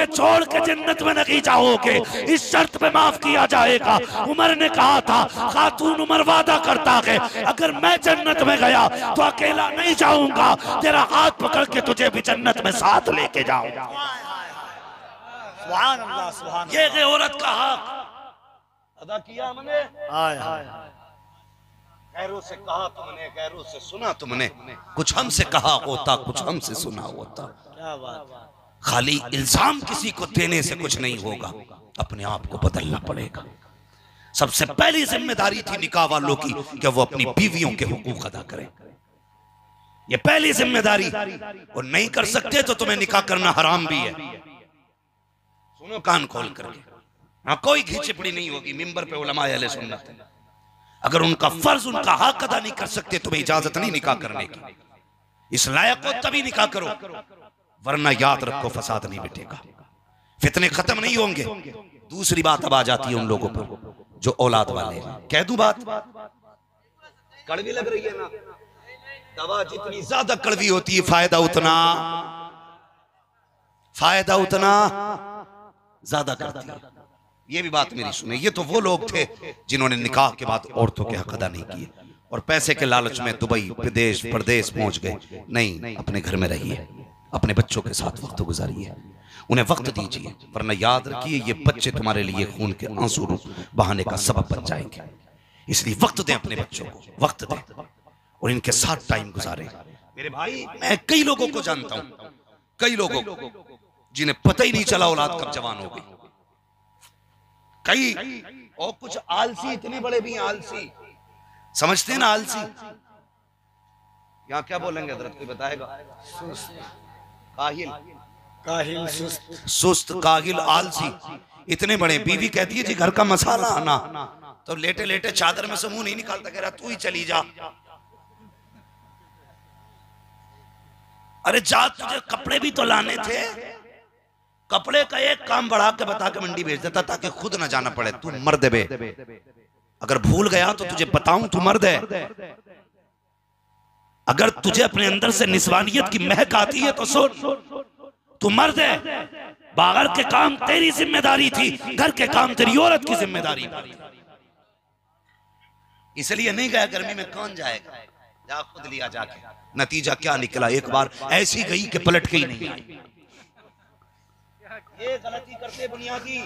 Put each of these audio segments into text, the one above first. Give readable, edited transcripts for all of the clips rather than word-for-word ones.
मुझे छोड़ के जन्नत में नहीं जाओगे, इस शर्त पे माफ किया जाएगा। उमर ने कहा था, खातून उमर वादा करता है अगर मैं जन्नत में गया तो अकेला नहीं जाऊंगा, तेरा हाथ पकड़ के तुझे भी जन्नत में साथ लेके जाऊंगा। सुभान अल्लाह, सुभान ये है औरत का हक अदा किया हमने। गैरों से कहा तुमने, गैरों से सुना तुमने, कुछ हमसे कहा होता, कुछ हमसे सुना होता। क्या बात। खाली इल्जाम किसी को देने से कुछ नहीं होगा, अपने आप को बदलना पड़ेगा। सबसे पहली जिम्मेदारी थी निकाह वालों की कि वो अपनी बीवियों के हुकूक अदा करें। ये पहली जिम्मेदारी, और नहीं कर सकते तो तुम्हें निकाह करना हराम भी है। सुनो कान खोल करके, हाँ कोई घिचपड़ी नहीं होगी। मिंबर पे उलमा अहले सुन्नत है, अगर उनका फर्ज उनका हक अदा नहीं कर सकते तुम्हें इजाजत नहीं निकाह करने की। इस लायक को तभी निकाह करो, वरना याद रखो फसाद नहीं मिटेगा, फितने खत्म नहीं होंगे। दूसरी बात अब आ जाती है उन लोगों पर जो औलाद वाले हैं। कह दूं बात, कड़वी लग रही है ना, दवा जितनी ज्यादा कड़वी होती है फायदा उतना ज्यादा करती है। ये भी बात मेरी सुने, ये तो वो लोग थे जिन्होंने निकाह के बाद औरतों के हक अदा नहीं किए और पैसे के लालच में दुबई विदेश परदेश पहुंच गए। नहीं, अपने घर में रहिए, अपने बच्चों के साथ वक्त गुजारिए, उन्हें वक्त दीजिए, वरना याद रखिए ये बच्चे तुम्हारे लिए खून के आंसू बहाने का सबब बन जाएंगे। इसलिए वक्त दें अपने बच्चों को, वक्त दें और इनके साथ टाइम गुजारें। मेरे भाई, मैं कई लोगों को जानता हूं, कई लोगों को जिन्हें पता ही नहीं चला औलाद कब जवान हो गई। कई और कुछ आलसी इतने बड़े भी आलसी, समझते हैं ना आलसी। यहाँ क्या बोलेंगे हजरत, कोई बताएगा? काहिल, सुस्त, काहिल, आलसी इतने बड़े। बीवी कहती है जी घर का मसाला आना, तो लेटे लेटे चादर में से मुंह नहीं निकालता, कह रहा तू ही चली जा। अरे जा, तुझे कपड़े भी तो लाने थे, कपड़े का एक काम बढ़ा के बता के मंडी भेज देता ताकि खुद ना जाना पड़े। तू मर्द बे, अगर भूल गया तो तुझे बताऊं तू मर्द है। अगर तुझे अपने अंदर से निस्वानियत की महक आती है तो सुन, तू मर्द है। बाहर के काम तेरी जिम्मेदारी थी, घर के काम तेरी औरत की जिम्मेदारी थी। इसलिए नहीं गया, गर्मी में कौन जाएगा, जा खुद लिया जाके। नतीजा क्या निकला, एक बार ऐसी गई कि पलट के ही नहीं आई। ये गलती करते बुनियादी,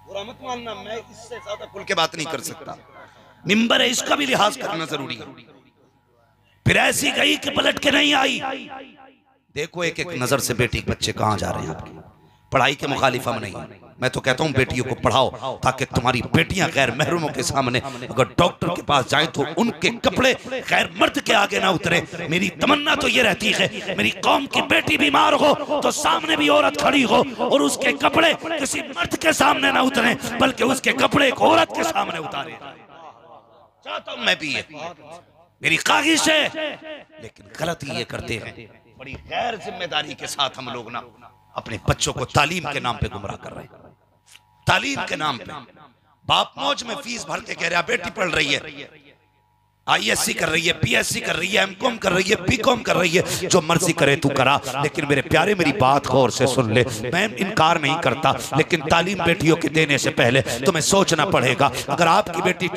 बुरा मत मानना, मैं इससे ज्यादा खुल के बात नहीं कर सकता। मिंबर है, इसका भी लिहाज करना जरूरी है। फिर ऐसी गई कि पलट के नहीं आई। देखो एक एक नजर से बेटी के बच्चे कहां जा रहे हैं आपके। पढ़ाई के मुखालिफ हम नहीं, मैं तो कहता हूं बेटियों को पढ़ाओ ताकि तुम्हारी बेटियां गैर महरूमों के सामने अगर डॉक्टर के पास जाएं तो उनके कपड़े गैर मर्द के आगे ना उतरे। मेरी तमन्ना तो ये रहती है मेरी कौम की बेटी बीमार हो तो सामने भी औरत खड़ी हो और उसके कपड़े किसी मर्द के सामने ना उतरे, बल्कि उसके कपड़े एक औरत के सामने उतारे। चाहता हूं मैं भी, ये मेरी ख्वाहिश है, लेकिन गलती ये करते हैं, बड़ी गैर जिम्मेदारी के साथ हम लोग ना अपने बच्चों को तालीम के नाम पे गुमराह कर रहे हैं। तालीम के नाम पे बाप मौज में फीस भर के कह रहा बेटी पढ़ रही है, आईएससी कर रही है, पीएससी कर रही है, एमकॉम कर रही है, बीकॉम कर रही है, जो मर्जी करे तू करा। लेकिन मेरे प्यारे मेरी बात गौर से सुन ले, मैं इनकार नहीं करता, लेकिन तालीम बेटियों के देने से पहले तुम्हें सोचना पड़ेगा। अगर आपकी बेटी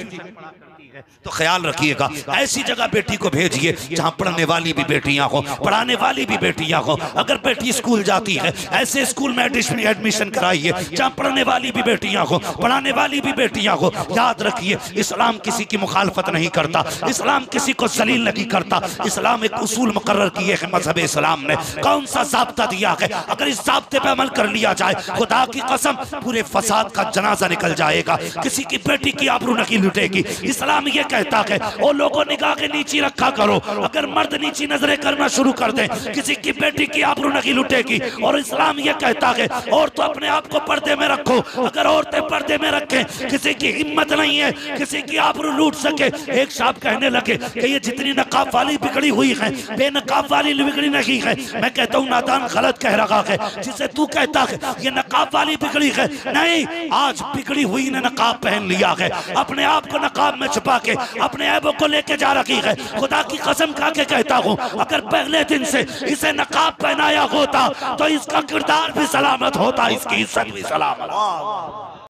तो ख्याल रखिएगा ऐसी जगह बेटी को भेजिए जहां पढ़ने वाली भी बेटियां हो, पढ़ाने वाली भी बेटियां हो। अगर बेटी स्कूल जाती है ऐसे स्कूल में एडमिशन कराइए जहां पढ़ने वाली भी बेटियां हो, पढ़ाने वाली भी बेटियां हो। याद रखिए इस्लाम किसी की मुखालफत नहीं करता, इस्लाम किसी को जलील नहीं करता। इस्लाम एक उसूल मुकर्रर किए है मजहब इस्लाम ने, कौन सा ज़ाब्ता दिया है, अगर इस ज़ाब्ते पे अमल कर लिया जाए खुदा की कसम पूरे फसाद का जनाजा निकल जाएगा, किसी की बेटी की आबरू नहीं लुटेगी। इस्लाम ये कहता है ओ लोगों निगाह के नीचे रखा करो, अगर मर्द नीची नजरें करना शुरू कर दे किसी की बेटी की आबरू नहीं लुटेगी। और इस्लाम ये कहता है और तो अपने आप को पर्दे में रखो, अगर औरतें पर्दे में रखें किसी की हिम्मत नहीं है किसी की आबरू लूट सके। एक साहब कहने लगे कि ये जितनी नकाब वाली बिगड़ी हुई है बेनकाब वाली बिगड़ी नहीं है। मैं कहता हूँ नादान गलत कह रहा है, जिसे तू कहता है ये नकाब वाली बिगड़ी है, नहीं, आज बिगड़ी हुई ने नकाब पहन लिया है, अपने आप को नकाब में छुपा छुपा के अपने ऐबों को लेके जा रखी है। खुदा की कसम खा के कहता हूँ, अगर पहले दिन से इसे नकाब पहनाया होता तो इसका किरदार भी सलामत होता, इसकी इज्जत भी सलामत।